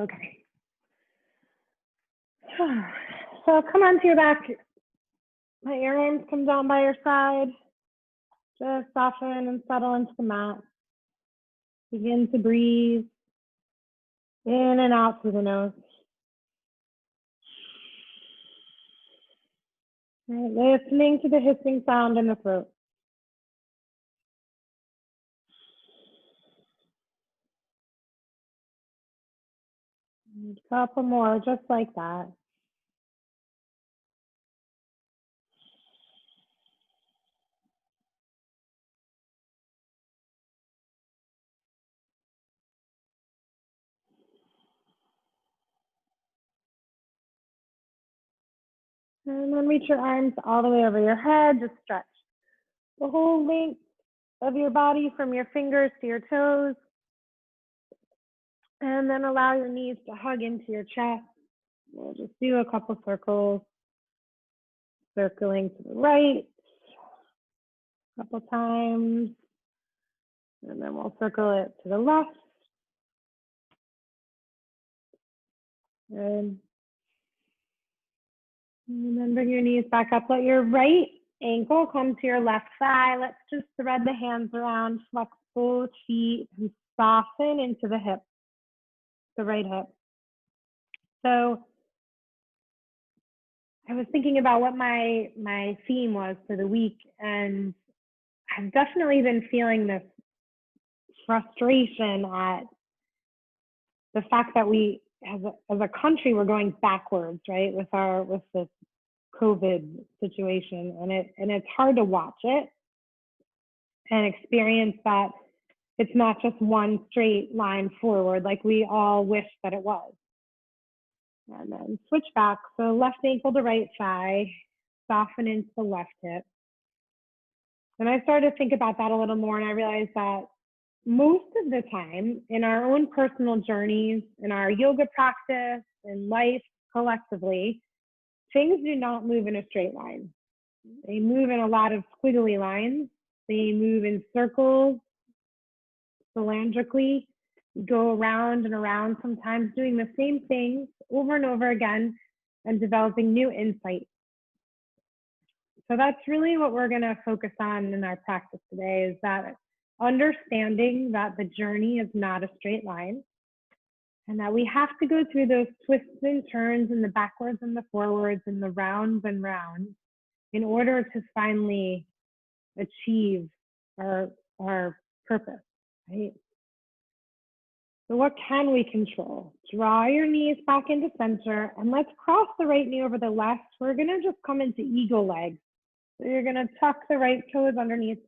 Okay. So come onto your back. Let your arms come down by your side. Just soften and settle into the mat. Begin to breathe in and out through the nose. Right, listening to the hissing sound in the throat. And a couple more, just like that. And then reach your arms all the way over your head. Just stretch the whole length of your body from your fingers to your toes. And then allow your knees to hug into your chest. We'll just do a couple circles. Circling to the right a couple times. And then we'll circle it to the left. Good. And then bring your knees back up. Let your right ankle come to your left thigh. Let's just thread the hands around, flex both feet, and soften into the hip, the right hip. So I was thinking about what my theme was for the week, and I've definitely been feeling this frustration at the fact that we, as a country, we're going backwards, right, with this COVID situation, and it's hard to watch it and experience that it's not just one straight line forward like we all wish that it was. And then switch back, so left ankle to right thigh, soften into the left hip. And I started to think about that a little more, and I realized that most of the time in our own personal journeys, in our yoga practice, in life collectively, things do not move in a straight line. They move in a lot of squiggly lines. They move in circles, cylindrically, go around and around, sometimes doing the same things over and over again and developing new insights. So that's really what we're going to focus on in our practice today, is that understanding that the journey is not a straight line, and that we have to go through those twists and turns and the backwards and the forwards and the rounds and rounds in order to finally achieve our purpose, right? So what can we control? Draw your knees back into center, and let's cross the right knee over the left. We're gonna just come into eagle legs. So you're gonna tuck the right toes underneath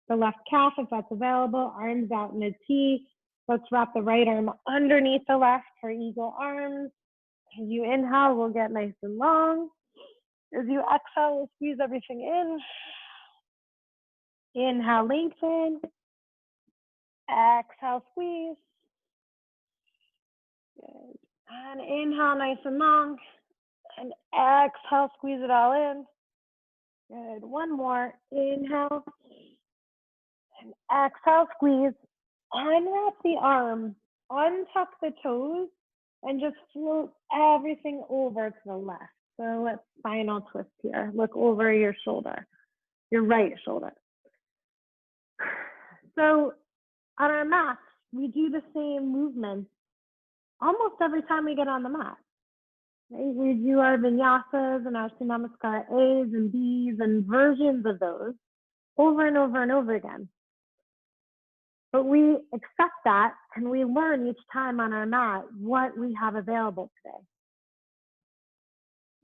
the left calf if that's available, arms out in a T. Let's wrap the right arm underneath the left for eagle arms. As you inhale, we'll get nice and long. As you exhale, we'll squeeze everything in. Inhale, lengthen. Exhale, squeeze. Good. And inhale, nice and long. And exhale, squeeze it all in. Good. One more. Inhale. And exhale, squeeze. Unwrap the arm. Untuck the toes. And just float everything over to the left. So let's final twist here. Look over your shoulder, your right shoulder. So on our mat, we do the same movements almost every time we get on the mat. Right? We do our vinyasas and our Namaskar A's and B's and versions of those over and over and over again. But we accept that, and we learn each time on our mat what we have available today.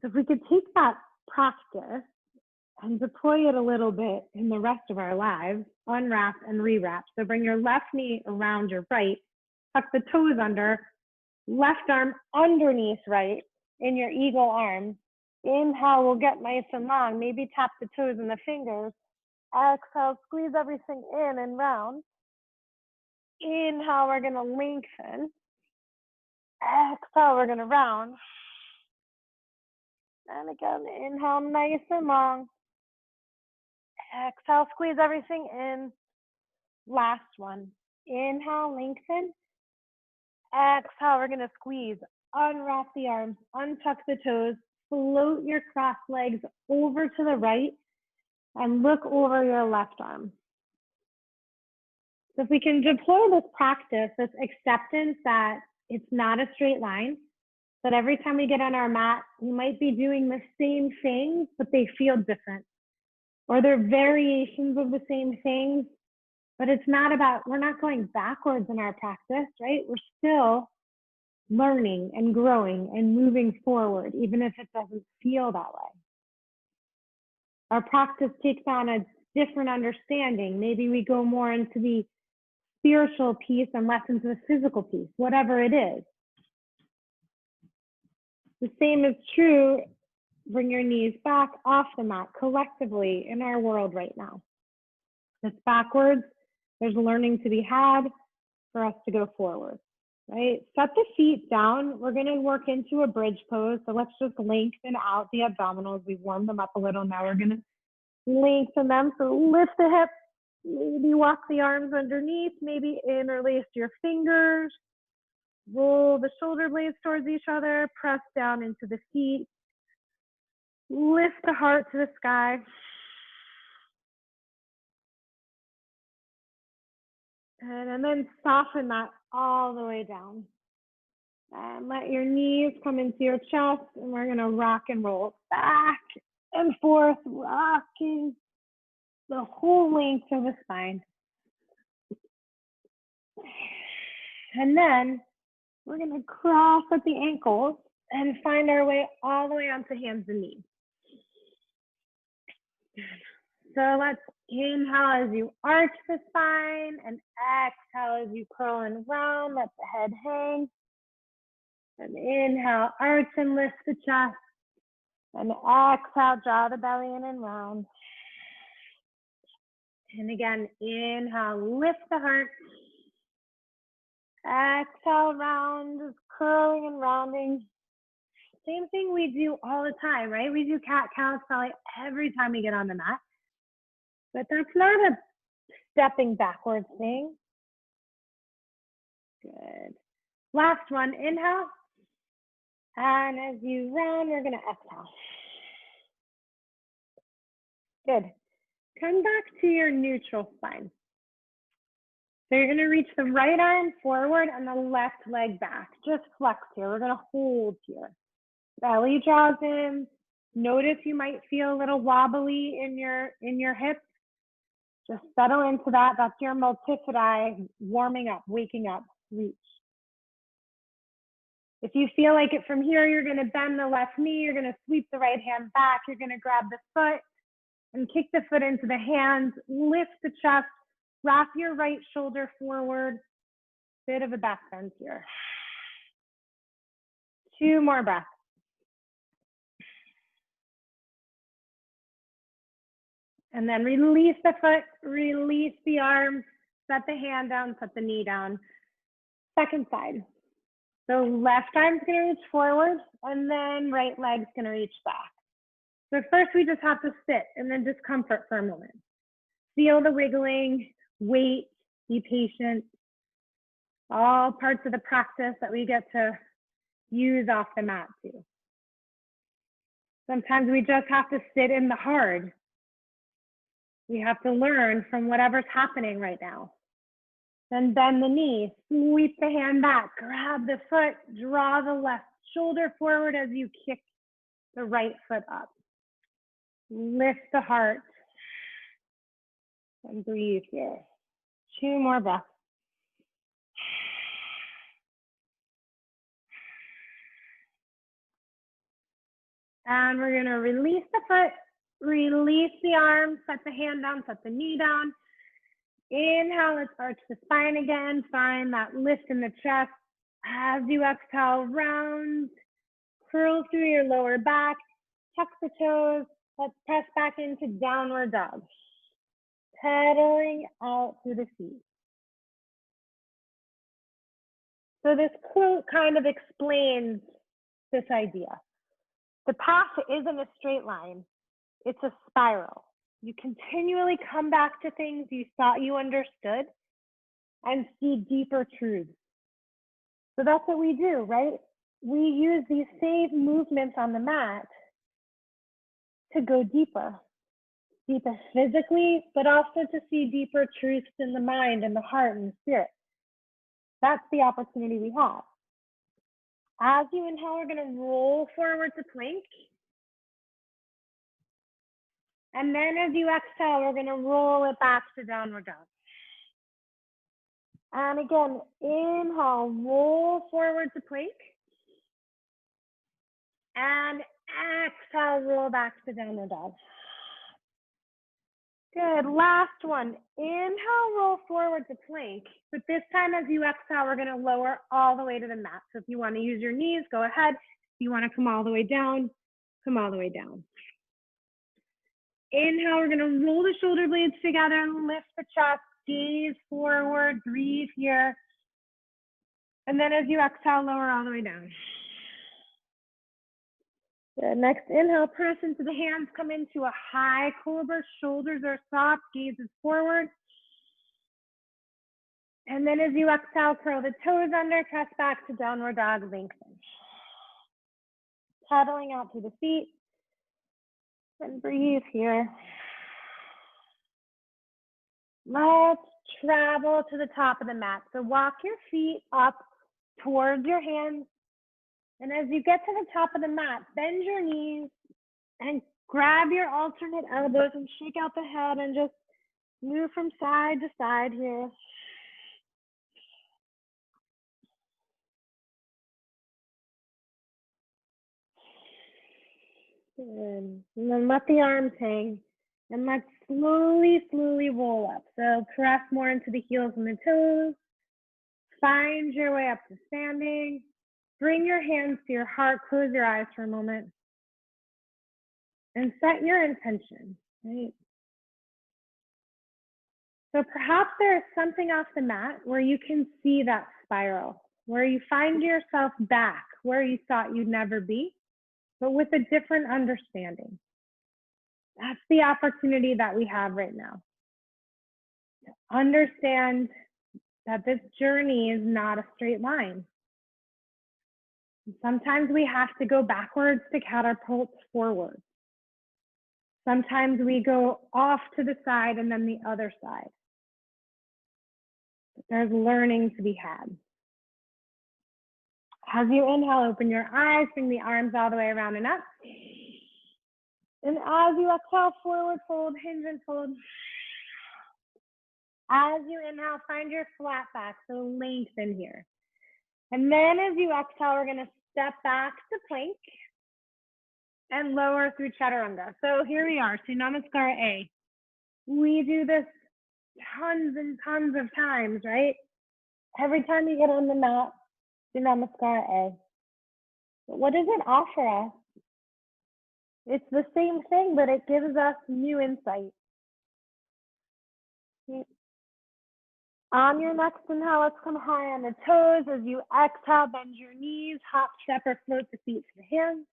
So if we could take that practice and deploy it a little bit in the rest of our lives, unwrap and rewrap. So bring your left knee around your right, tuck the toes under, left arm underneath right in your eagle arm. Inhale, we'll get nice and long. Maybe tap the toes and the fingers. Exhale, squeeze everything in and round. Inhale, we're gonna lengthen. Exhale, we're gonna round. And again, inhale, nice and long. Exhale, squeeze everything in. Last one. Inhale, lengthen. Exhale, we're gonna squeeze. Unwrap the arms, untuck the toes, float your cross legs over to the right and look over your left arm. So if we can deploy this practice, this acceptance that it's not a straight line, that every time we get on our mat, we might be doing the same things, but they feel different. Or they're variations of the same things, but it's not about, we're not going backwards in our practice, right? We're still learning and growing and moving forward, even if it doesn't feel that way. Our practice takes on a different understanding. Maybe we go more into the spiritual piece and less into the physical piece, whatever it is. The same is true. Bring your knees back off the mat collectively in our world right now. It's backwards. There's learning to be had for us to go forward, right? Set the feet down. We're going to work into a bridge pose. So let's just lengthen out the abdominals. We've warmed them up a little. Now we're going to lengthen them. So lift the hips. Maybe walk the arms underneath. Maybe interlace your fingers. Roll the shoulder blades towards each other. Press down into the feet. Lift the heart to the sky. And then soften that all the way down. And let your knees come into your chest, and we're going to rock and roll back and forth, rocking the whole length of the spine. And then we're going to cross at the ankles and find our way all the way onto hands and knees. So let's inhale as you arch the spine and exhale as you curl and round, let the head hang. And inhale, arch and lift the chest. And exhale, draw the belly in and round. And again, inhale, lift the heart. Exhale, round, curling and rounding. Same thing we do all the time, right? We do cat-cows probably every time we get on the mat. But that's not a stepping backwards thing. Good. Last one, inhale. And as you round, we're gonna exhale. Good. Come back to your neutral spine. So you're gonna reach the right arm forward and the left leg back. Just flex here, we're gonna hold here. Belly draws in. Notice you might feel a little wobbly in your hips. Just settle into that. That's your multifidi warming up, waking up, reach. If you feel like it from here, you're going to bend the left knee. You're going to sweep the right hand back. You're going to grab the foot and kick the foot into the hands. Lift the chest. Wrap your right shoulder forward. Bit of a back bend here. 2 more breaths. And then release the foot, release the arm, set the hand down, set the knee down. Second side. So left arm's gonna reach forward and then right leg's gonna reach back. So first we just have to sit and then discomfort for a moment. Feel the wiggling, wait, be patient. All parts of the practice that we get to use off the mat too. Sometimes we just have to sit in the hard. We have to learn from whatever's happening right now. Then bend the knee, sweep the hand back, grab the foot, draw the left shoulder forward as you kick the right foot up. Lift the heart and breathe here. 2 more breaths. And we're gonna release the foot, release the arm, set the hand down, set the knee down. Inhale, let's arch the spine again. Find that lift in the chest. As you exhale, round, curl through your lower back, tuck the toes. Let's press back into downward dog. Pedaling out through the feet. So this quote kind of explains this idea. The path isn't a straight line, it's a spiral. You continually come back to things you thought you understood and see deeper truths. So that's what we do, right? We use these same movements on the mat to go deeper physically, but also to see deeper truths in the mind and the heart and the spirit. That's the opportunity we have. As you inhale, we're going to roll forward to plank. And then as you exhale, we're going to roll it back to downward dog. And again, inhale, roll forward to plank. And exhale, roll back to downward dog. Good, last one. Inhale, roll forward to plank. But this time as you exhale, we're gonna lower all the way to the mat. So if you wanna use your knees, go ahead. If you wanna come all the way down, come all the way down. Inhale, we're gonna roll the shoulder blades together and lift the chest, gaze forward, breathe here. And then as you exhale, lower all the way down. Good. Next, inhale, press into the hands, come into a high cobra, shoulders are soft, gaze is forward. And then as you exhale, curl the toes under, press back to downward dog, lengthen. Pedaling out through the feet. And breathe here. Let's travel to the top of the mat. So walk your feet up towards your hands. And as you get to the top of the mat, bend your knees and grab your alternate elbows and shake out the head and just move from side to side here. Good. And then let the arms hang and let's slowly roll up. So press more into the heels and the toes. Find your way up to standing. Bring your hands to your heart, close your eyes for a moment. And set your intention, right? So perhaps there's something off the mat where you can see that spiral, where you find yourself back where you thought you'd never be, but with a different understanding. That's the opportunity that we have right now. To understand that this journey is not a straight line. Sometimes we have to go backwards to catapult forward. Sometimes we go off to the side and then the other side. But there's learning to be had. As you inhale, open your eyes, bring the arms all the way around and up. And as you exhale, forward fold, hinge and fold. As you inhale, find your flat back, so lengthen here. And then as you exhale, we're gonna step back to plank and lower through chaturanga. So here we are, so Namaskara A. We do this tons and tons of times, right? Every time you get on the mat, do Namaskara A. But what does it offer us? It's the same thing, but it gives us new insight. On your next inhale, let's come high on the toes. As you exhale, bend your knees, hop, step, or float the feet to the hands.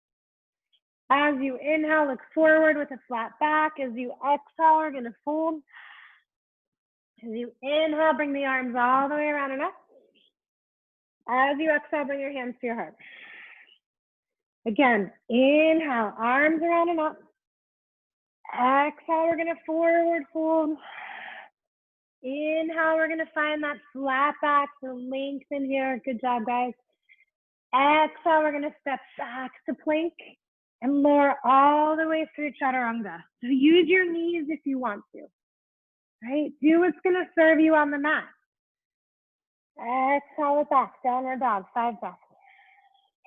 As you inhale, look forward with a flat back. As you exhale, we're gonna fold. As you inhale, bring the arms all the way around and up. As you exhale, bring your hands to your heart. Again, inhale, arms around and up. Exhale, we're gonna forward fold. Inhale, we're gonna find that flat back, so lengthen here. Good job, guys. Exhale, we're gonna step back to plank and lower all the way through chaturanga. So use your knees if you want to, right? Do what's gonna serve you on the mat. Exhale it back, downward dog, 5 breaths.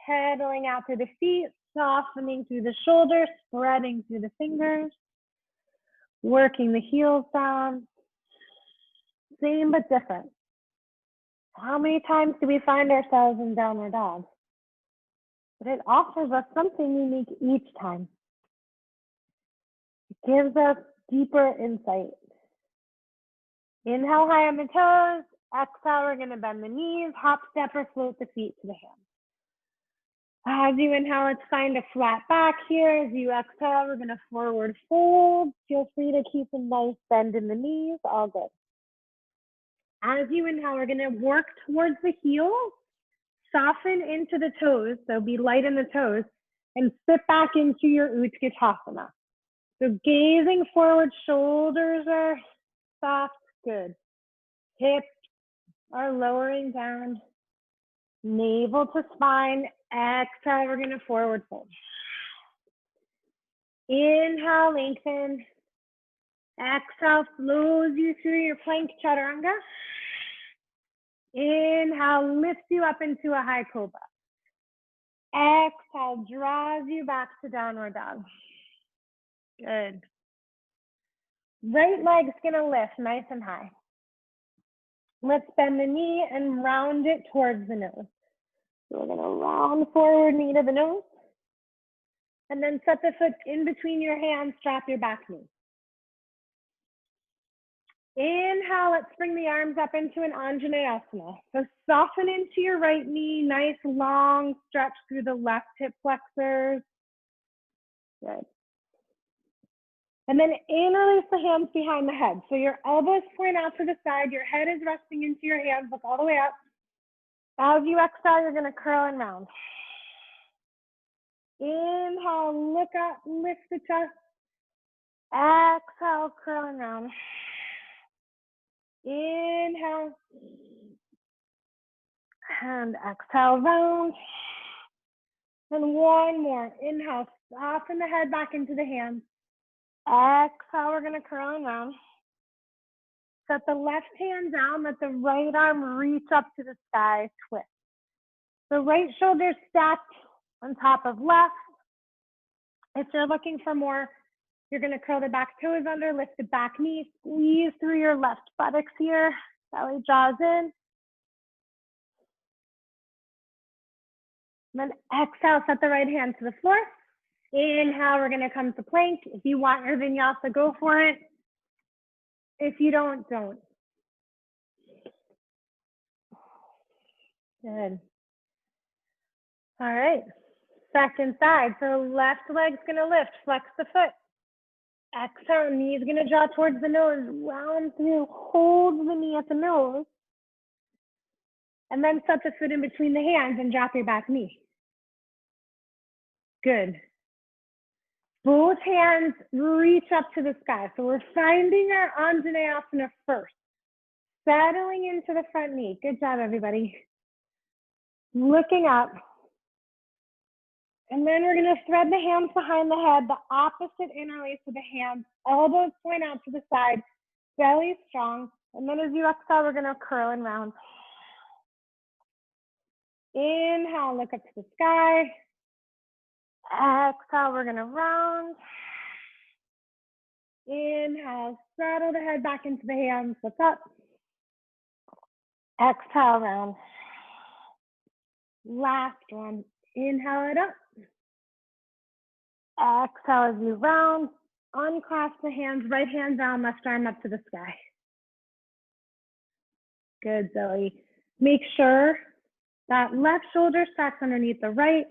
Pedaling out through the feet, softening through the shoulders, spreading through the fingers, working the heels down. Same but different. How many times do we find ourselves in downward dog? But it offers us something unique each time. It gives us deeper insight. Inhale high on the toes. Exhale, we're going to bend the knees, hop, step, or float the feet to the hands. As you inhale, let's find a flat back here. As you exhale, we're going to forward fold. Feel free to keep a nice bend in the knees, all good. As you inhale, we're going to work towards the heels Soften into the toes, so be light in the toes, and sit back into your Utkatasana. So gazing forward, shoulders are soft, good. Hips are lowering down, navel to spine. Exhale, we're gonna forward fold. Inhale, lengthen. Exhale, flows you through your plank chaturanga. Inhale, lifts you up into a high cobra. Exhale, draws you back to downward dog. Good. Right leg's gonna lift nice and high. Let's bend the knee and round it towards the nose. So we're gonna round forward, knee to the nose. And then set the foot in between your hands, strap your back knee. Inhale, let's bring the arms up into an Anjaneyasana. So soften into your right knee, nice long stretch through the left hip flexors. Good. And then interlace the hands behind the head. So your elbows point out to the side, your head is resting into your hands, look all the way up. As you exhale, you're gonna curl and round. Inhale, look up, lift the chest. Exhale, curl and round. Inhale. And exhale, round. And one more. Inhale, soften the head back into the hands. Exhale, we're gonna curl and round. Set the left hand down, let the right arm reach up to the sky, twist. The right shoulder stacked on top of left. If you're looking for more, you're gonna curl the back toes under, lift the back knee, squeeze through your left buttocks here, belly draws in. And then exhale, set the right hand to the floor. Inhale, we're gonna come to plank. If you want your vinyasa, go for it. If you don't, don't. Good. All right, second side. So left leg's gonna lift, flex the foot. Exhale, knee's gonna draw towards the nose, round through, hold the knee at the nose. And then set the foot in between the hands and drop your back knee. Good. Both hands reach up to the sky. So we're finding our Anjaneyasana first. Settling into the front knee. Good job, everybody. Looking up. And then we're gonna thread the hands behind the head, the opposite interlace of the hands. Elbows point out to the side, belly strong. And then as you exhale, we're gonna curl and round. Inhale, look up to the sky. Exhale, we're gonna round. Inhale, settle the head back into the hands, look up. Exhale, round. Last one, inhale it up. Exhale as you round. Unclasp the hands, right hand down, left arm up to the sky. Good, Zoe. Make sure that left shoulder stacks underneath the right.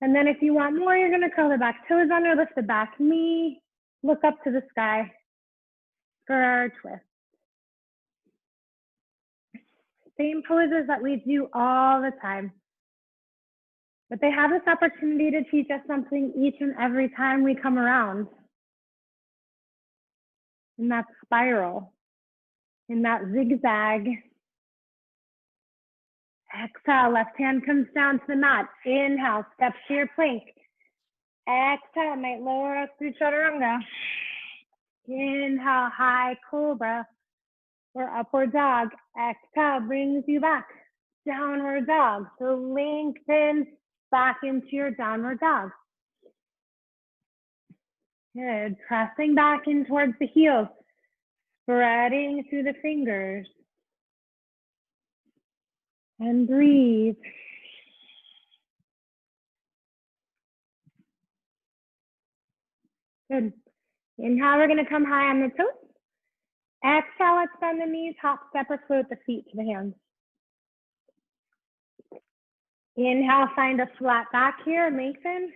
And then if you want more, you're gonna curl the back toes under, lift the back knee, look up to the sky for our twist. Same poses that we do all the time. But they have this opportunity to teach us something each and every time we come around. In that spiral, in that zigzag. Exhale, left hand comes down to the mat. Inhale, step to your plank. Exhale, might lower us through chaturanga. Inhale, high cobra or upward dog. Exhale, brings you back. Downward dog. So lengthen back into your downward dog. Good. Pressing back in towards the heels. Spreading through the fingers. And breathe. Good. Inhale, we're gonna come high on the toes. Exhale, let's bend the knees, hop, step, or float the feet to the hands. Inhale, find a flat back here, lengthen.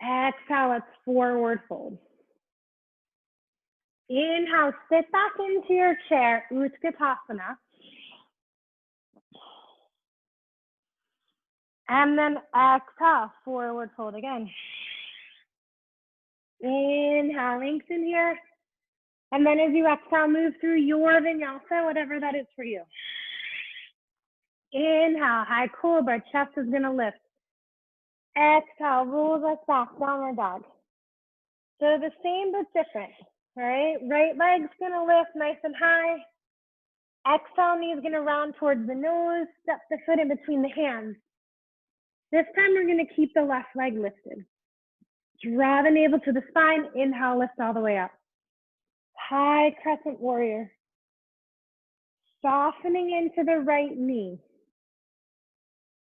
Exhale, let's forward fold. Inhale, sit back into your chair, Utkatasana. And then exhale, forward fold again. Inhale, lengthen here. And then as you exhale, move through your vinyasa, whatever that is for you. Inhale, high cobra, chest is gonna lift. Exhale, rolls us back, downward dog. So the same but different, all right? Right leg's gonna lift nice and high. Exhale, knee's gonna round towards the nose, step the foot in between the hands. This time we're gonna keep the left leg lifted. Draw the navel to the spine, inhale, lift all the way up. High crescent warrior. Softening into the right knee.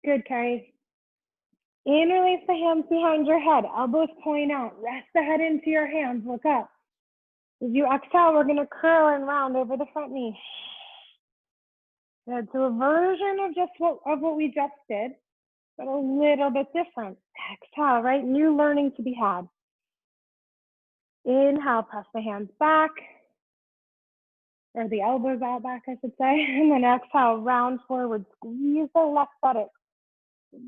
Good, Carrie. Interlace the hands behind your head, elbows point out. Rest the head into your hands, look up. As you exhale, we're gonna curl and round over the front knee. Good, so a version of what we just did, but a little bit different. Exhale, right? New learning to be had. Inhale, press the hands back, or the elbows out back, I should say. And then exhale, round forward, squeeze the left buttock.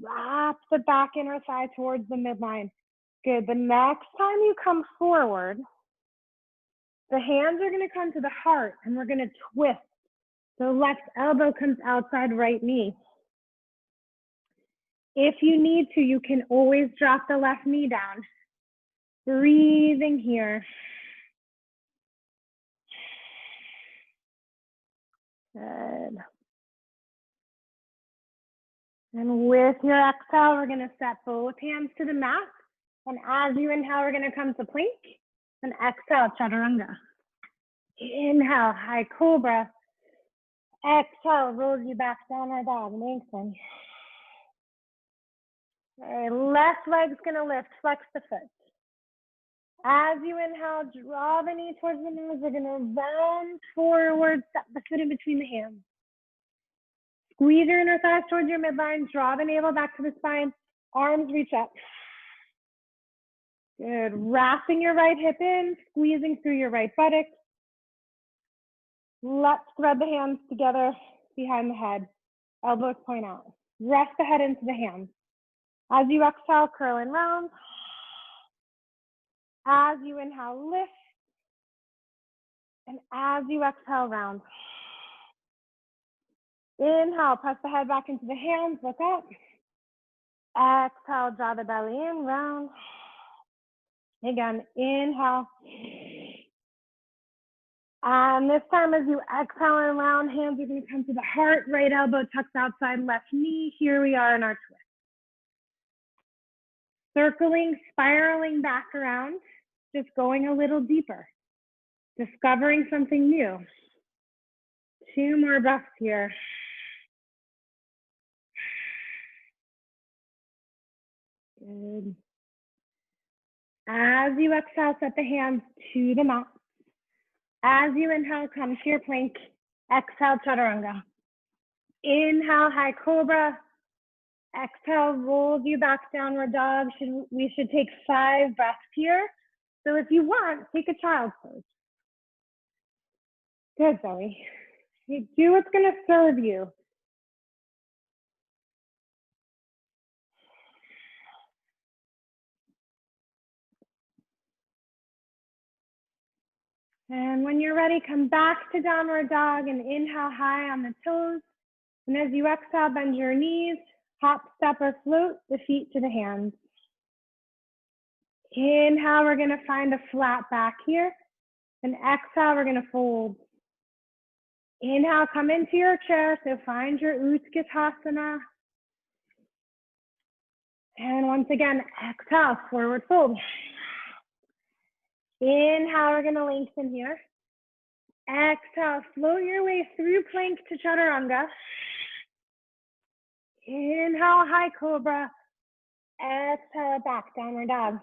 Wrap the back inner thigh towards the midline. Good, the next time you come forward, the hands are gonna come to the heart and we're gonna twist. So left elbow comes outside right knee. If you need to, you can always drop the left knee down. Breathing here. Good. And with your exhale, we're gonna set both hands to the mat. And as you inhale, we're gonna come to plank. And exhale, chaturanga. Inhale, high cobra. Exhale, rolls you back, downward dog, lengthen. All right, left leg's gonna lift, flex the foot. As you inhale, draw the knee towards the nose. We're gonna round forward, step the foot in between the hands. Squeeze your inner thighs towards your midline, draw the navel back to the spine, arms reach up. Good, wrapping your right hip in, squeezing through your right buttock. Let's thread the hands together behind the head. Elbows point out. Rest the head into the hands. As you exhale, curl and round. As you inhale, lift. And as you exhale, round. Inhale, press the head back into the hands, look up. Exhale, draw the belly in, round. Again, inhale. And this time as you exhale and round, hands are gonna come to the heart, right elbow tucks outside left knee. Here we are in our twist. Circling, spiraling back around, just going a little deeper. Discovering something new. 2 more breaths here. Good. As you exhale, set the hands to the mat. As you inhale, come to your plank. Exhale, chaturanga. Inhale, high cobra. Exhale, rolls you back, downward dog. We should take 5 breaths here. So if you want, take a child's pose. Good, Zoe. You do what's gonna serve you. And when you're ready, come back to downward dog and inhale high on the toes. And as you exhale, bend your knees, hop, step, or float the feet to the hands. Inhale, we're gonna find a flat back here. And exhale, we're gonna fold. Inhale, come into your chair, so find your Utkatasana. And once again, exhale, forward fold. Inhale, we're gonna lengthen here. Exhale, float your way through plank to chaturanga. Inhale, high cobra. Exhale, back, downward dog.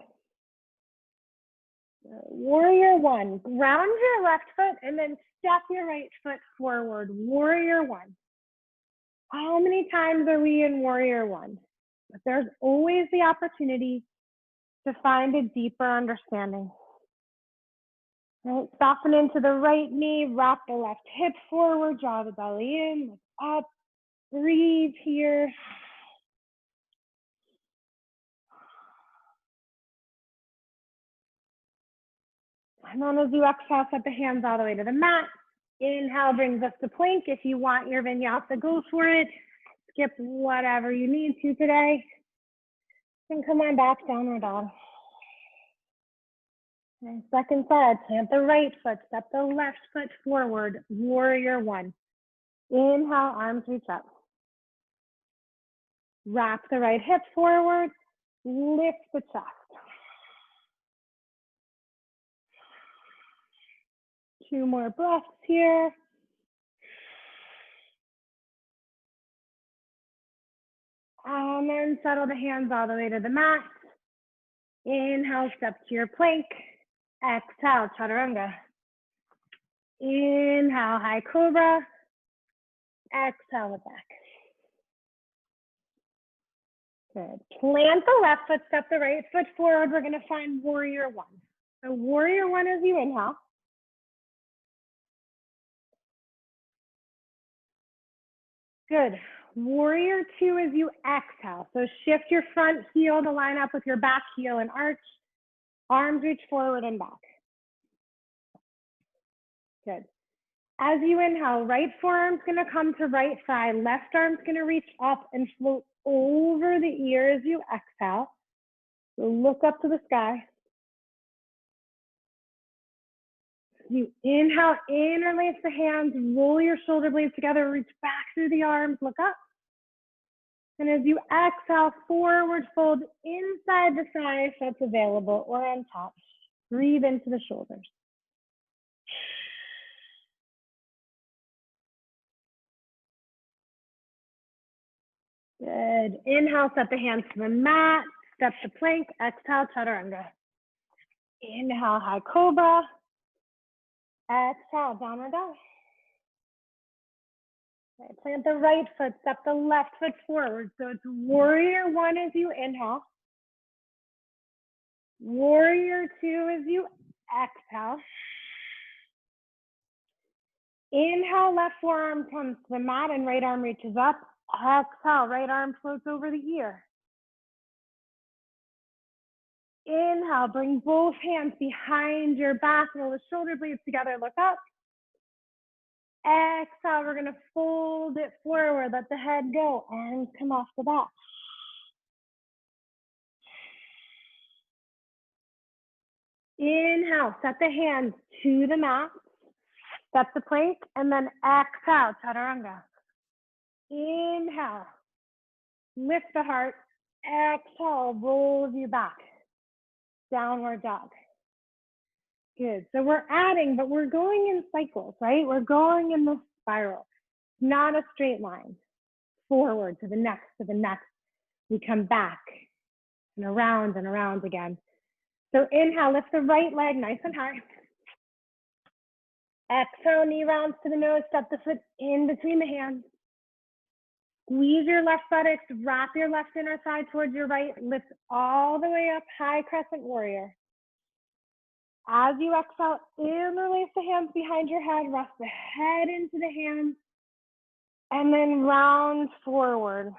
Warrior 1, ground your left foot and then step your right foot forward. Warrior 1. How many times are we in Warrior 1? But there's always the opportunity to find a deeper understanding. Right, soften into the right knee, wrap the left hip forward, draw the belly in, look up, breathe here. And then as you exhale, set the hands all the way to the mat. Inhale brings us to plank. If you want your vinyasa, go for it. Skip whatever you need to today. And come on back, downward dog. And second side, plant the right foot, step the left foot forward, warrior one. Inhale, arms reach up. Wrap the right hip forward, lift the chest. Two more breaths here. And then settle the hands all the way to the mat. Inhale, step to your plank. Exhale, chaturanga. Inhale, high cobra. Exhale it back. Good. Plant the left foot, step the right foot forward. We're going to find warrior one. So warrior one as you inhale. Good. Warrior two as you exhale. So shift your front heel to line up with your back heel and arch. Arms reach forward and back. Good. As you inhale, right forearm's going to come to right thigh. Left arm's going to reach up and float over the ear as you exhale. So look up to the sky. You inhale, interlace the hands, roll your shoulder blades together, reach back through the arms, look up. And as you exhale, forward fold inside the thigh if that's available or on top. Breathe into the shoulders. Good. Inhale, set the hands to the mat, step to plank, exhale, chaturanga. Inhale, high cobra. Exhale, downward dog. Okay, plant the right foot, step the left foot forward. So it's warrior one as you inhale. Warrior two as you exhale. Inhale, left forearm comes to the mat and right arm reaches up. Exhale, right arm floats over the ear. Inhale, bring both hands behind your back, roll the shoulder blades together, look up. Exhale, we're going to fold it forward, let the head go, arms come off the back. Inhale, set the hands to the mat, step the plank, and then exhale, chaturanga. Inhale, lift the heart, exhale, rolls you back. Downward dog. Good. So we're adding, but we're going in cycles, right? We're going in the spiral, not a straight line. Forward to the next, to the next. We come back and around again. So inhale, lift the right leg nice and high. Exhale, knee rounds to the nose, step the foot in between the hands. Squeeze your left buttocks, wrap your left inner thigh towards your right, lift all the way up, high crescent warrior. As you exhale, interlace the hands behind your head, rest the head into the hands, and then round forward.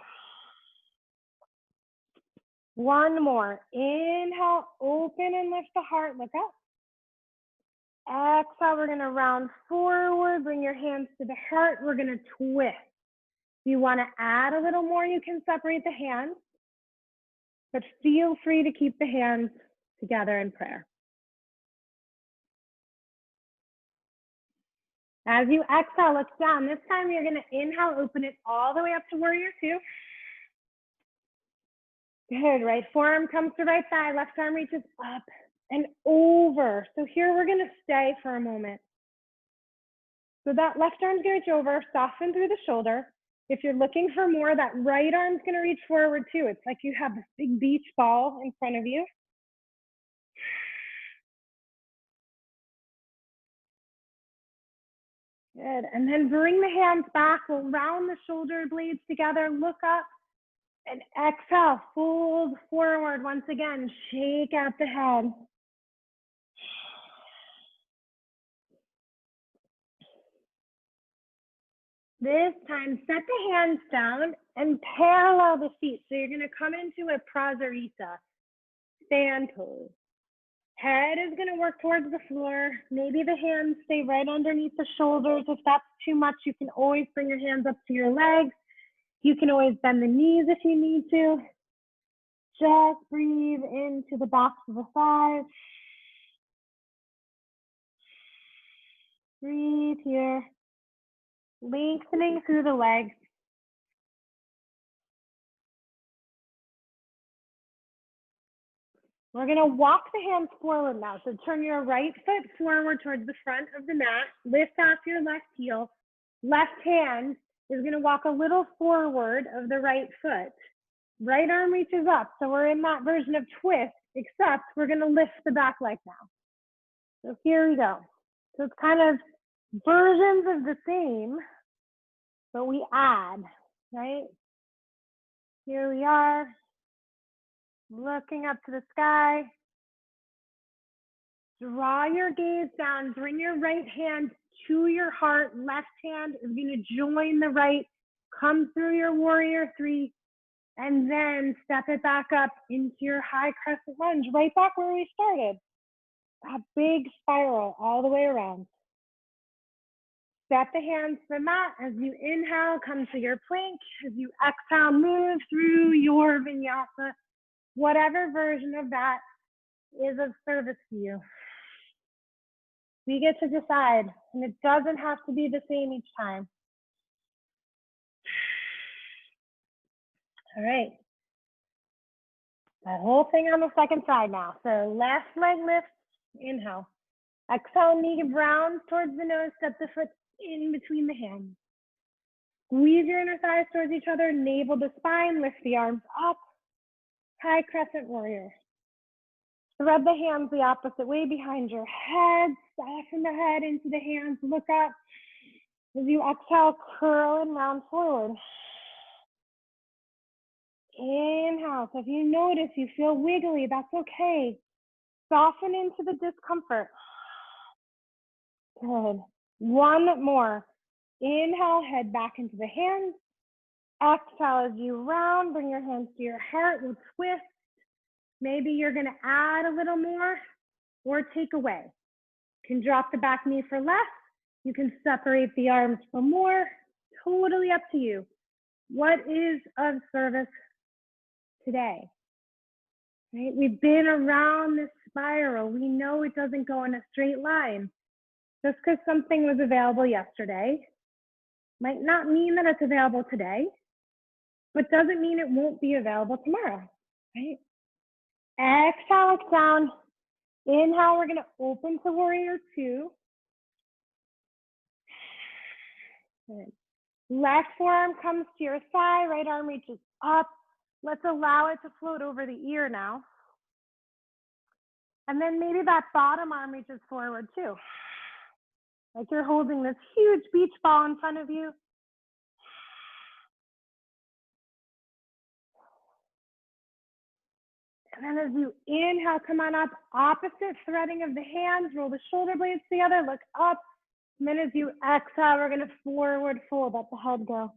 One more. Inhale, open and lift the heart, look up. Exhale, we're gonna round forward, bring your hands to the heart, we're gonna twist. If you wanna add a little more, you can separate the hands, but feel free to keep the hands together in prayer. As you exhale, look down. This time you're gonna inhale, open it all the way up to warrior two. Good, right forearm comes to right thigh, left arm reaches up and over. So here we're gonna stay for a moment. So that left arm's gonna reach over, soften through the shoulder. If you're looking for more, that right arm's gonna reach forward too. It's like you have this big beach ball in front of you. Good, and then bring the hands back, we'll round the shoulder blades together, look up, and exhale, fold forward once again, shake out the head. This time, set the hands down and parallel the feet. So you're gonna come into a prasarita, stand pose. Head is going to work towards the floor. Maybe the hands stay right underneath the shoulders. If that's too much, you can always bring your hands up to your legs. You can always bend the knees if you need to. Just breathe into the backs of the thighs. Breathe here. Lengthening through the legs. We're going to walk the hands forward now. So turn your right foot forward towards the front of the mat. Lift off your left heel. Left hand is going to walk a little forward of the right foot. Right arm reaches up. So we're in that version of twist, except we're going to lift the back leg now. So here we go. So it's kind of versions of the same, but we add, right? Here we are. Looking up to the sky. Draw your gaze down. Bring your right hand to your heart. Left hand is going to join the right. Come through your warrior three. And then step it back up into your high crescent lunge. Right back where we started. A big spiral all the way around. Step the hands to the mat. As you inhale, come to your plank. As you exhale, move through your vinyasa. Whatever version of that is of service to you. We get to decide, and it doesn't have to be the same each time. All right. That whole thing on the second side now. So left leg lifts, inhale. Exhale, knee rounds towards the nose, step the foot in between the hands. Squeeze your inner thighs towards each other, navel to spine, lift the arms up. High crescent warrior. Thread the hands the opposite way behind your head. Soften the head into the hands. Look up. As you exhale, curl and round forward. Inhale. So if you notice you feel wiggly, that's okay. Soften into the discomfort. Good. One more. Inhale, head back into the hands. Exhale as you round. Bring your hands to your heart. We'll twist. Maybe you're going to add a little more or take away. You can drop the back knee for less. You can separate the arms for more. Totally up to you. What is of service today? Right? We've been around this spiral. We know it doesn't go in a straight line. Just because something was available yesterday might not mean that it's available today, but doesn't mean it won't be available tomorrow, right? Exhale, look down. Inhale, we're going to open to warrior two. Good. Left forearm comes to your thigh, right arm reaches up. Let's allow it to float over the ear now. And then maybe that bottom arm reaches forward too. Like you're holding this huge beach ball in front of you. And then as you inhale, come on up, opposite threading of the hands, roll the shoulder blades together, look up. And then as you exhale, we're gonna forward fold, let the head go.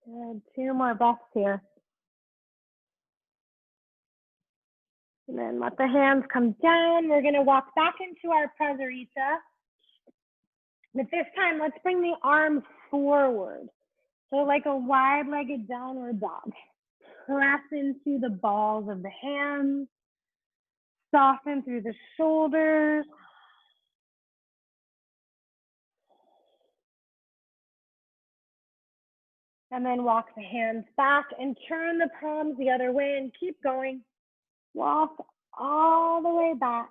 Good, 2 more breaths here. And then let the hands come down. We're gonna walk back into our Prasarita. But this time, let's bring the arms forward. So like a wide-legged downward dog. Press into the balls of the hands. Soften through the shoulders. And then walk the hands back and turn the palms the other way and keep going. Walk all the way back.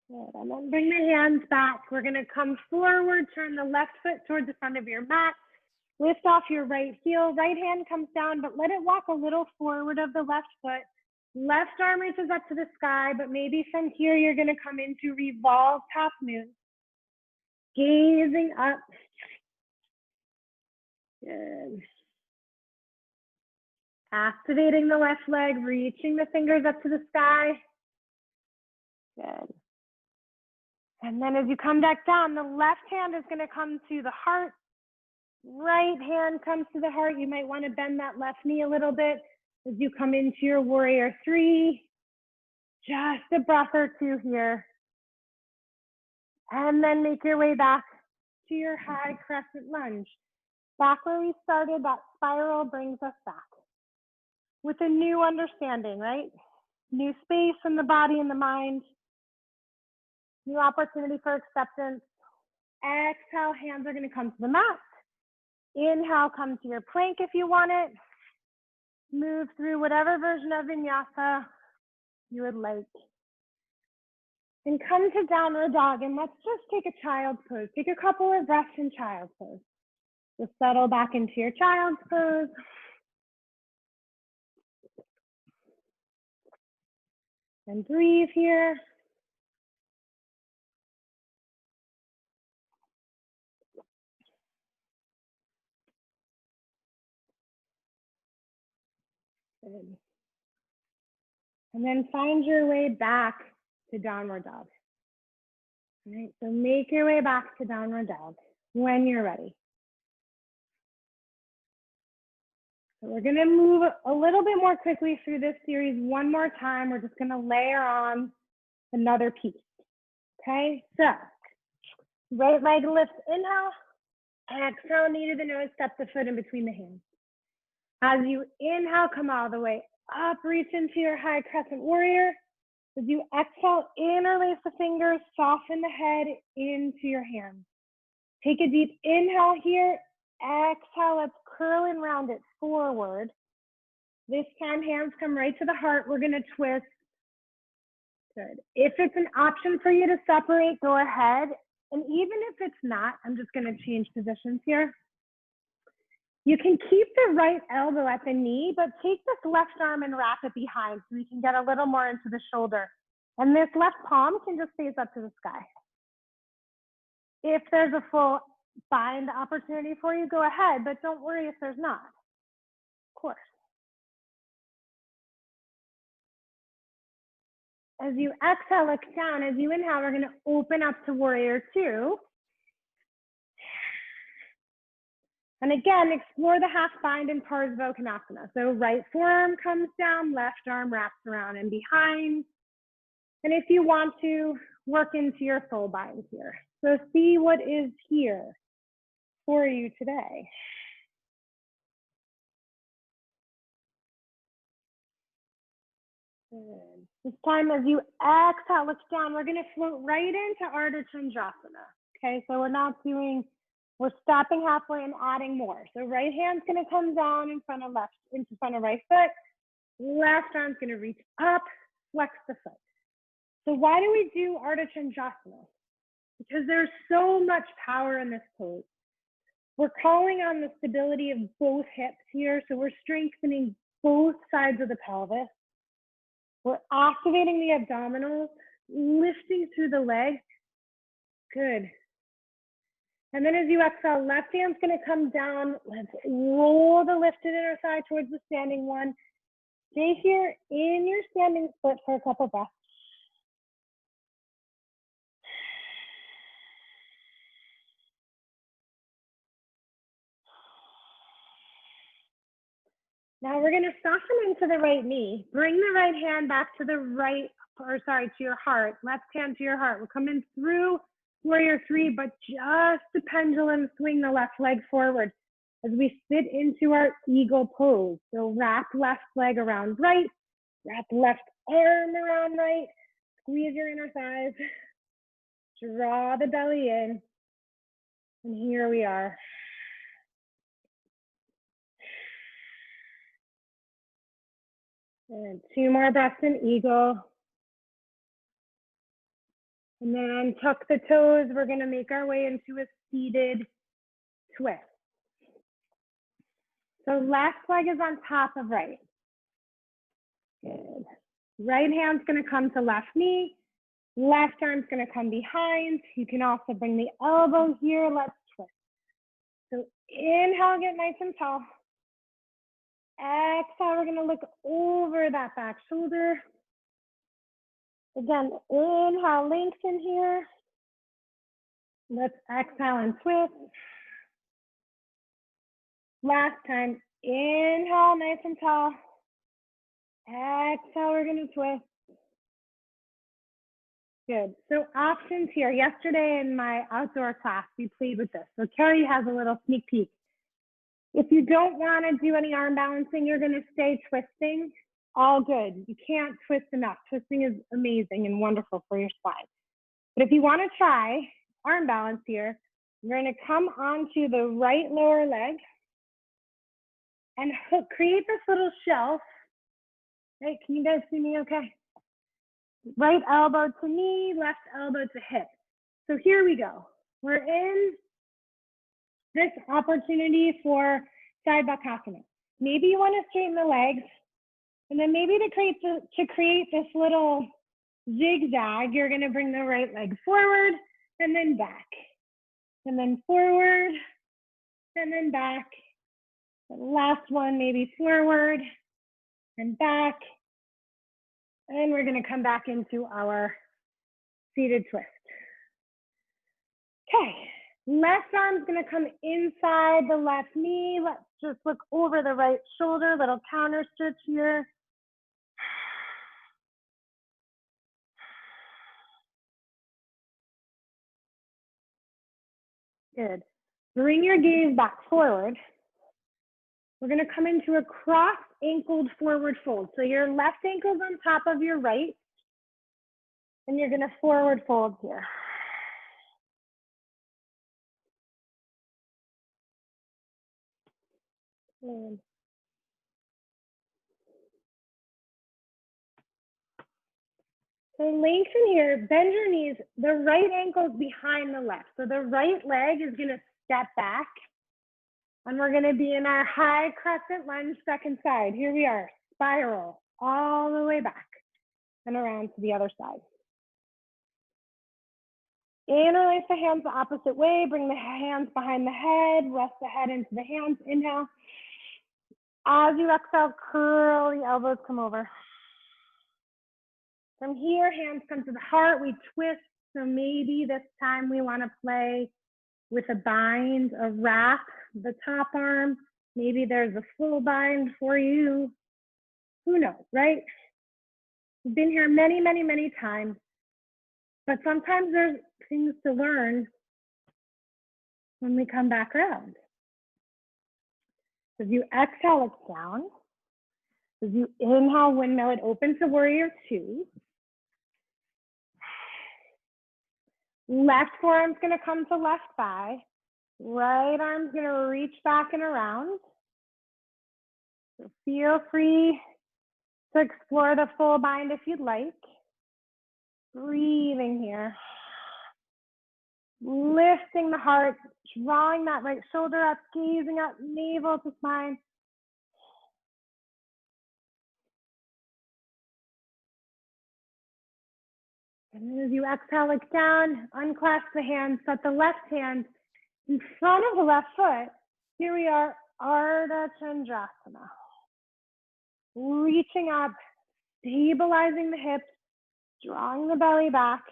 Good. And then bring the hands back. We're going to come forward, turn the left foot towards the front of your mat. Lift off your right heel. Right hand comes down, but let it walk a little forward of the left foot. Left arm reaches up to the sky, but maybe from here you're going to come into revolve half moon. Gazing up. Good. Activating the left leg, reaching the fingers up to the sky. Good. And then as you come back down, the left hand is going to come to the heart. Right hand comes to the heart. You might want to bend that left knee a little bit as you come into your warrior three. Just a breath or two here. And then make your way back to your high crescent lunge. Back where we started, that spiral brings us back with a new understanding, right? New space in the body and the mind. New opportunity for acceptance. Exhale, hands are going to come to the mat. Inhale, come to your plank if you want it. Move through whatever version of vinyasa you would like. And come to downward dog, and let's just take a child's pose. Take a couple of breaths in child's pose. Just settle back into your child's pose. And breathe here. Good. And then find your way back to downward dog. All right, so make your way back to downward dog when you're ready. So we're going to move a little bit more quickly through this series one more time. We're just going to layer on another piece. Okay, so right leg lifts, inhale. Exhale, knee to the nose, step the foot in between the hands. As you inhale, come all the way up, reach into your high crescent warrior. As you exhale, interlace the fingers, soften the head into your hands. Take a deep inhale here. Exhale, let's curl and round it forward. This time, hands come right to the heart. We're gonna twist. Good. If it's an option for you to separate, go ahead. And even if it's not, I'm just gonna change positions here. You can keep the right elbow at the knee, but take this left arm and wrap it behind so we can get a little more into the shoulder. And this left palm can just face up to the sky. If there's a full bind opportunity for you, go ahead, but don't worry if there's not, of course. As you exhale, look down. As you inhale, we're gonna open up to warrior two. And again, explore the half bind in Parsva-Konasana. So right forearm comes down, left arm wraps around and behind. And if you want to, work into your full bind here. So see what is here for you today. Good. This time as you exhale, look down, we're gonna float right into Ardha Chandrasana. Okay, so we're stopping halfway and adding more. So right hand's gonna come down in front of right foot. Left arm's gonna reach up, flex the foot. So why do we do Ardha Chandrasana? Because there's so much power in this pose. We're calling on the stability of both hips here. So we're strengthening both sides of the pelvis. We're activating the abdominals, lifting through the legs. Good. And then as you exhale, left hand's gonna come down. Let's roll the lifted inner thigh towards the standing one. Stay here in your standing split for a couple breaths. Now we're gonna soften into the right knee. Bring the right hand back to to your heart. Left hand to your heart. We're coming through warrior three, but just the pendulum swing the left leg forward as we sit into our eagle pose. So wrap left leg around right, wrap left arm around right, squeeze your inner thighs, draw the belly in, and here we are. And 2 more breaths in eagle. And then tuck the toes. We're gonna make our way into a seated twist. So left leg is on top of right. Good. Right hand's gonna come to left knee. Left arm's gonna come behind. You can also bring the elbow here. Let's twist. So inhale, get nice and tall. Exhale, we're gonna look over that back shoulder. Again, inhale, lengthen here. Let's exhale and twist. Last time, inhale, nice and tall. Exhale, we're gonna twist. Good. So options here. Yesterday in my outdoor class, we played with this. So Carrie has a little sneak peek. If you don't want to do any arm balancing, you're going to stay twisting. All good. You can't twist enough. Twisting is amazing and wonderful for your spine. But if you want to try arm balance here, you're going to come onto the right lower leg and create this little shelf. Right? Can you guys see me okay? Right elbow to knee, left elbow to hip. So here we go. We're in this opportunity for side bakasana. Maybe you want to straighten the legs, and then maybe to create this little zigzag, you're going to bring the right leg forward and then back, and then forward and then back. The last one, maybe forward and back. And we're going to come back into our seated twist. Okay, left arm's going to come inside the left knee. Let's just look over the right shoulder, little counter stretch here. Good. Bring your gaze back forward. We're going to come into a cross-ankled forward fold. So your left ankle's on top of your right, and you're going to forward fold here. Good. So lengthen here, bend your knees. The right ankle is behind the left. So the right leg is going to step back. And we're going to be in our high crescent lunge second side. Here we are, spiral all the way back and around to the other side. Interlace the hands the opposite way. Bring the hands behind the head. Rest the head into the hands. Inhale. As you exhale, curl the elbows, come over. From here, hands come to the heart. We twist. So maybe this time we want to play with a bind, a wrap, the top arm. Maybe there's a full bind for you. Who knows, right? We've been here many, many, many times. But sometimes there's things to learn when we come back around. As you exhale, it's down. As you inhale, windmill it open to warrior two. Left forearm's gonna come to left thigh. Right arm's gonna reach back and around. So feel free to explore the full bind if you'd like. Breathing here. Lifting the heart, drawing that right shoulder up, gazing up, navel to spine. And then as you exhale, look down, unclasp the hands, set the left hand in front of the left foot. Here we are, Ardha Chandrasana. Reaching up, stabilizing the hips, drawing the belly back.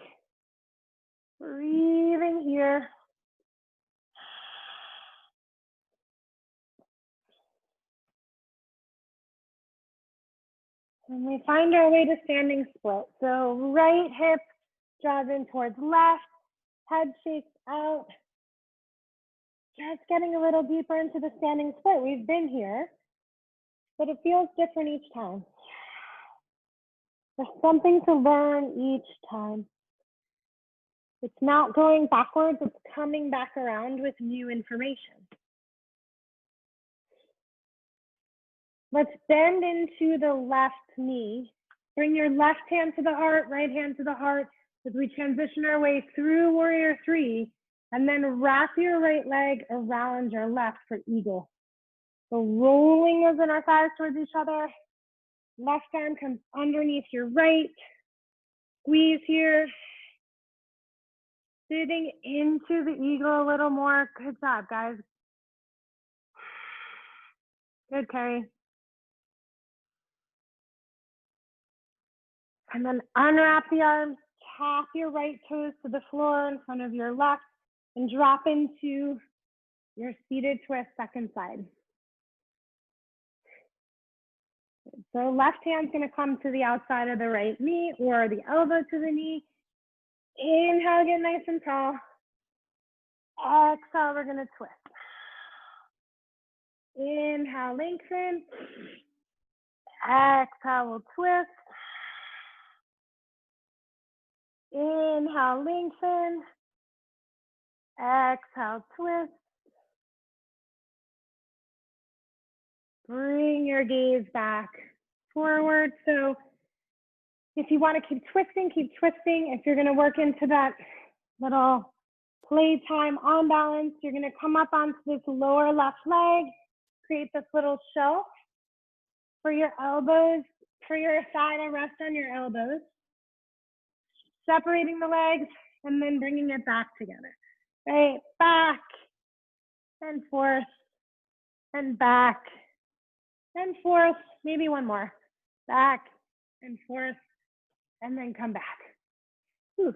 Breathing here. And we find our way to standing split. So right hip draws in towards left, head shakes out. Just getting a little deeper into the standing split. We've been here, but it feels different each time. There's something to learn each time. It's not going backwards, it's coming back around with new information. Let's bend into the left knee. Bring your left hand to the heart, right hand to the heart as we transition our way through warrior three, and then wrap your right leg around your left for eagle. So rolling those inner thighs towards each other. Left arm comes underneath your right. Squeeze here. Sitting into the eagle a little more. Good job, guys. Good, Carrie. And then unwrap the arms, tap your right toes to the floor in front of your left, and drop into your seated twist, second side. So left hand's gonna come to the outside of the right knee or the elbow to the knee. Inhale, get nice and tall. Exhale, we're gonna twist. Inhale, lengthen. Exhale, we'll twist. Inhale, lengthen. Exhale, twist. Bring your gaze back forward. So if you want to keep twisting, keep twisting. If you're going to work into that little playtime on balance, you're going to come up onto this lower left leg, create this little shelf for your elbows, for your thigh to rest on your elbows. Separating the legs and then bringing it back together. Right, back and forth and back and forth. Maybe one more. Back and forth and then come back. Whew.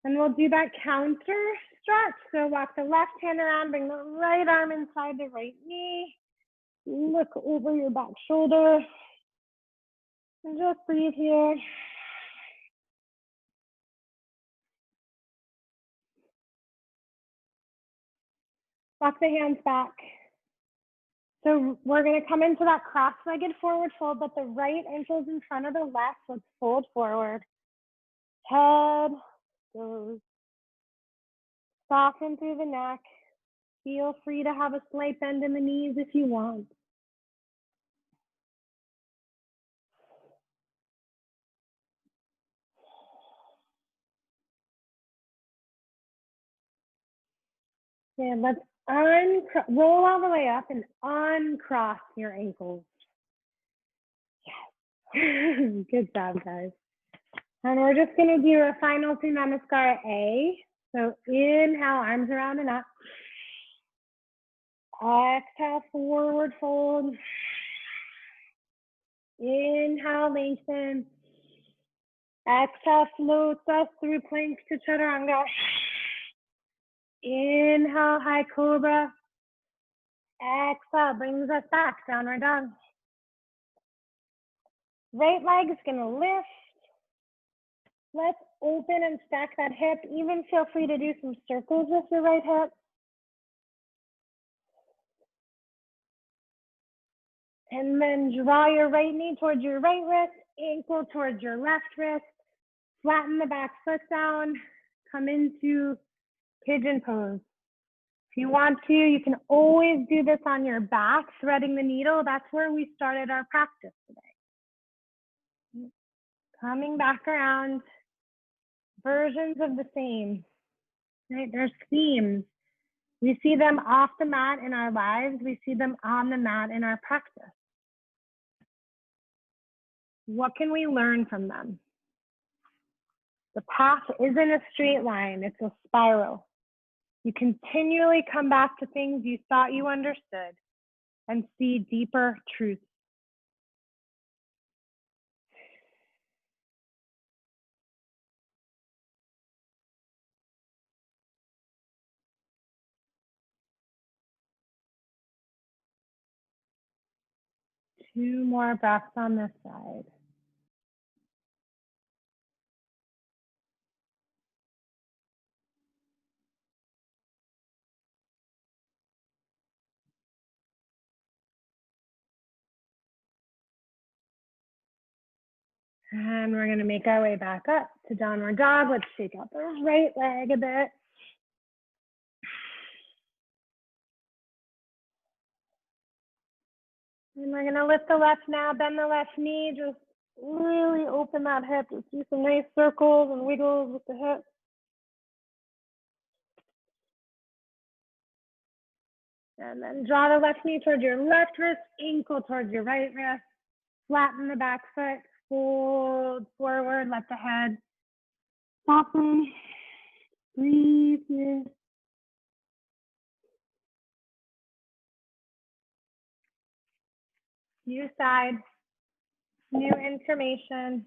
And we'll do that counter stretch. So walk the left hand around, bring the right arm inside the right knee. Look over your back shoulder. And just breathe here. Walk the hands back. So we're going to come into that cross-legged forward fold, but the right ankle's in front of the left. Let's fold forward. Head goes. Soften through the neck. Feel free to have a slight bend in the knees if you want. And let's roll all the way up and uncross your ankles. Yes. Good job, guys. And we're just going to do a final to Namaskar A. So inhale, arms around and up. Exhale, forward fold. Inhale, lengthen. Exhale, floats us through plank to chaturanga. Inhale, high cobra. Exhale, brings us back, downward dog. Right leg is gonna lift. Let's open and stack that hip. Even feel free to do some circles with your right hip. And then draw your right knee towards your right wrist, ankle towards your left wrist. Flatten the back foot down. Come into pigeon pose. If you want to, you can always do this on your back, threading the needle. That's where we started our practice today. Coming back around, versions of the same, right? There's themes. We see them off the mat in our lives. We see them on the mat in our practice. What can we learn from them? The path isn't a straight line, it's a spiral. You continually come back to things you thought you understood and see deeper truths. Two more breaths on this side. And we're going to make our way back up to downward dog. Let's shake out the right leg a bit. And we're going to lift the left now, bend the left knee, just really open that hip. Just do some nice circles and wiggles with the hip. And then draw the left knee towards your left wrist, ankle towards your right wrist. Flatten the back foot, fold forward, let the head soften. Breathe here. New side. new information.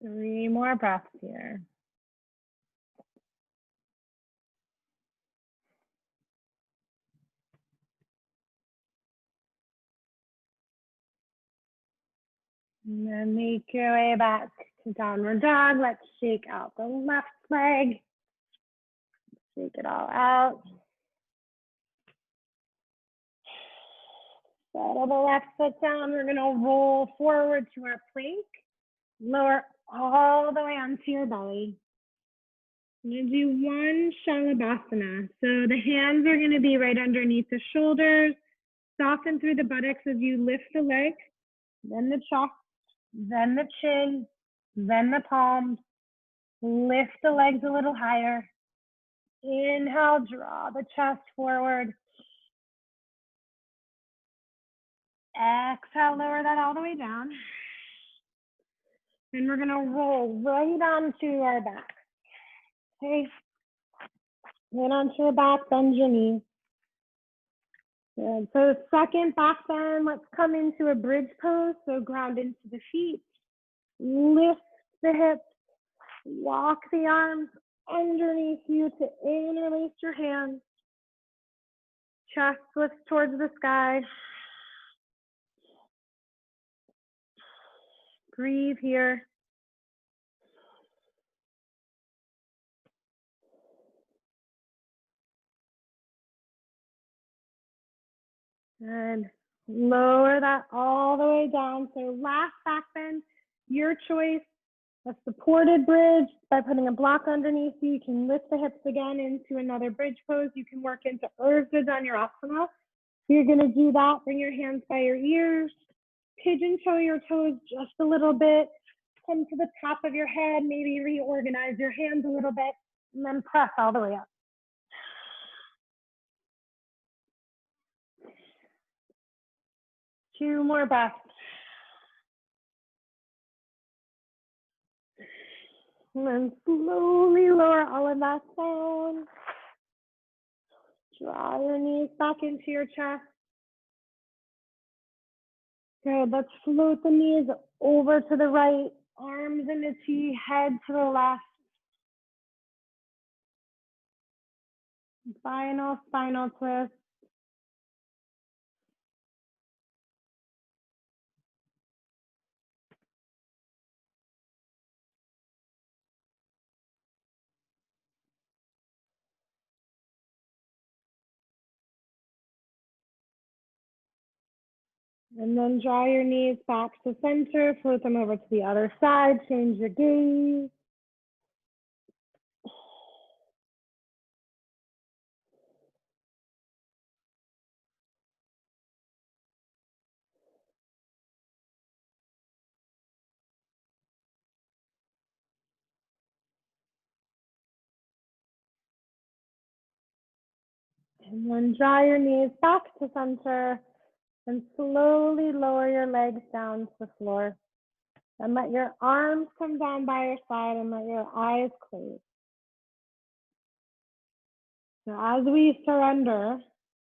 Three more breaths here. And then make your way back to downward dog. Let's shake out the left leg. Shake it all out. Settle the left foot down. We're gonna roll forward to our plank. Lower all the way onto your belly. I'm gonna do one Shalabhasana. So the hands are gonna be right underneath the shoulders. Soften through the buttocks as you lift the leg, then the chest, then the chin, then the palms. Lift the legs a little higher. Inhale, draw the chest forward. Exhale, lower that all the way down. And we're gonna roll right onto our back. Okay. Right onto your back, bend your knees. Good. So second back bend, let's come into a bridge pose. So ground into the feet. Lift the hips. Walk the arms underneath you to interlace your hands. Chest lifts towards the sky. Breathe here. And lower that all the way down. So last back bend, your choice. A supported bridge by putting a block underneath you. You can lift the hips again into another bridge pose. You can work into Urdhva Dhanurasana. You're going to do that. Bring your hands by your ears. Pigeon toe your toes just a little bit. Come to the top of your head. Maybe reorganize your hands a little bit. And then press all the way up. Two more breaths. And then slowly lower all of that down. Draw your knees back into your chest. Good. Let's float the knees over to the right. Arms in the T, head to the left. Final spinal twist. And then draw your knees back to center, float them over to the other side, change your gaze. And then draw your knees back to center and slowly lower your legs down to the floor. And let your arms come down by your side and let your eyes close. So as we surrender,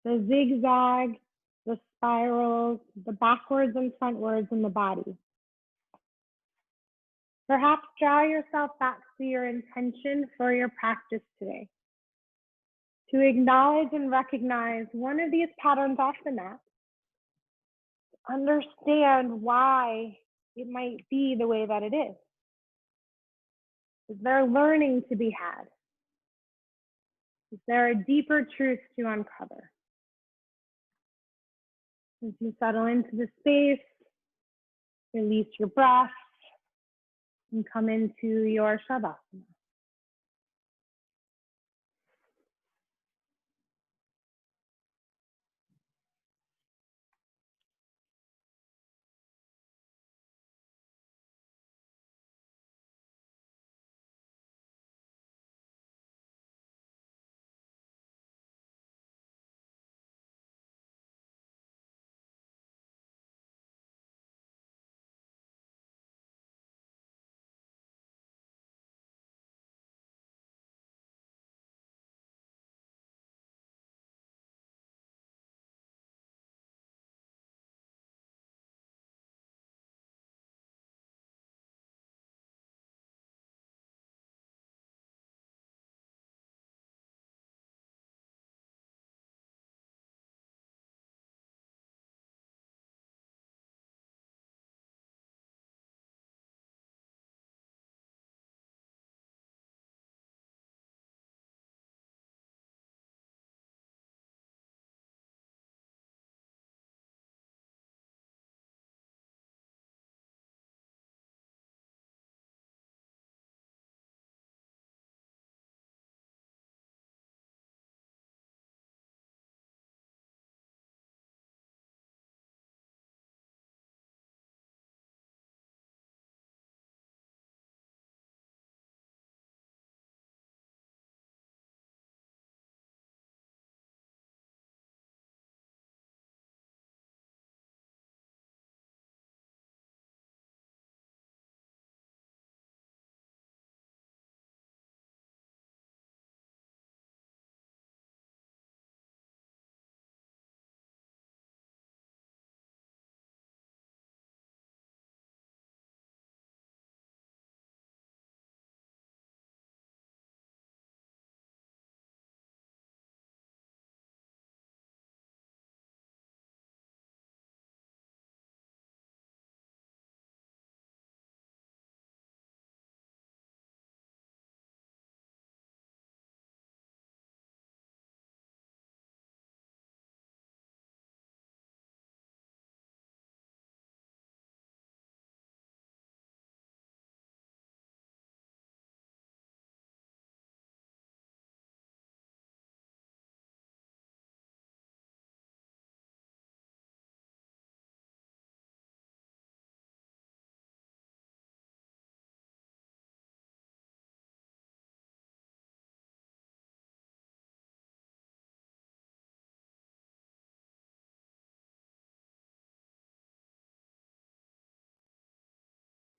the zigzag, the spirals, the backwards and frontwards in the body. Perhaps draw yourself back to your intention for your practice today. To acknowledge and recognize one of these patterns off the mat. Understand why it might be the way that it is. Is there learning to be had? Is there a deeper truth to uncover? As you settle into the space, release your breath, and come into your Shavasana.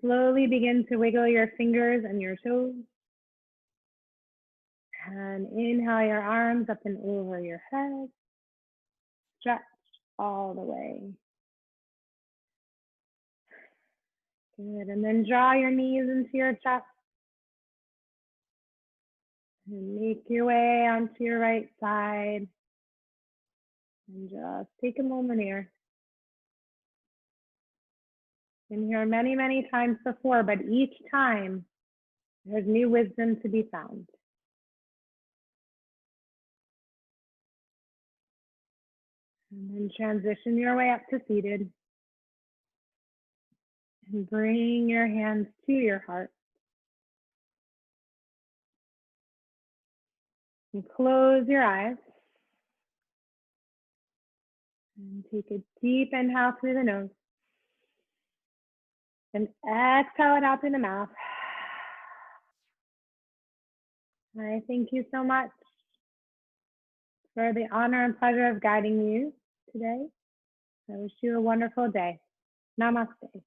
Slowly begin to wiggle your fingers and your toes. And inhale your arms up and over your head. Stretch all the way. Good. And then draw your knees into your chest. And make your way onto your right side. And just take a moment here. Been here many, many times before, but each time there's new wisdom to be found. And then transition your way up to seated. And bring your hands to your heart. And close your eyes. And take a deep inhale through the nose. And exhale it out through the mouth. I thank you so much for the honor and pleasure of guiding you today. I wish you a wonderful day. Namaste.